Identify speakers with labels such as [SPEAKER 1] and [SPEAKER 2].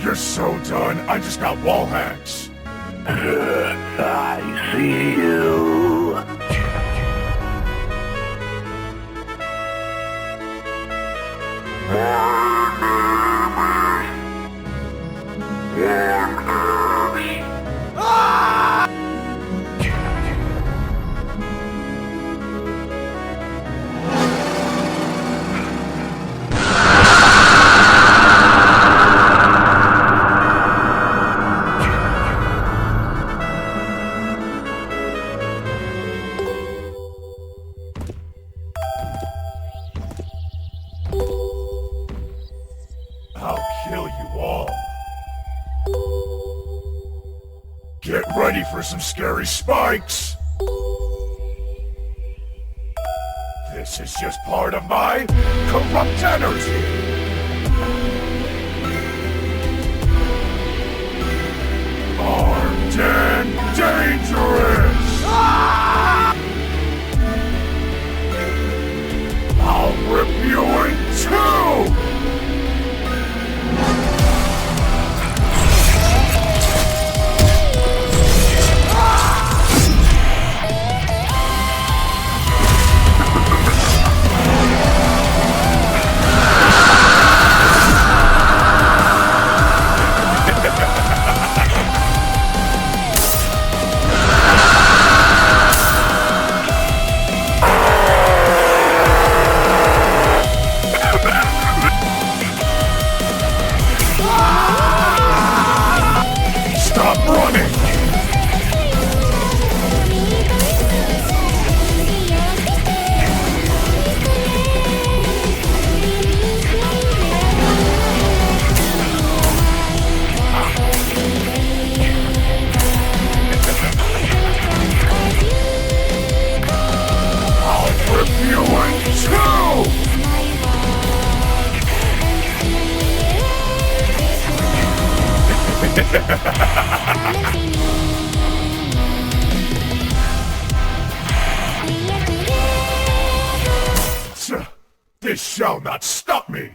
[SPEAKER 1] You're so done, I just got wall hacks.
[SPEAKER 2] I see you.
[SPEAKER 1] I'll kill you all. Get ready for some scary spikes! This is just part of my corrupt energy! Armed and dangerous! I'll rip you in two! Stop running! I'll rip you in two! This shall not stop me!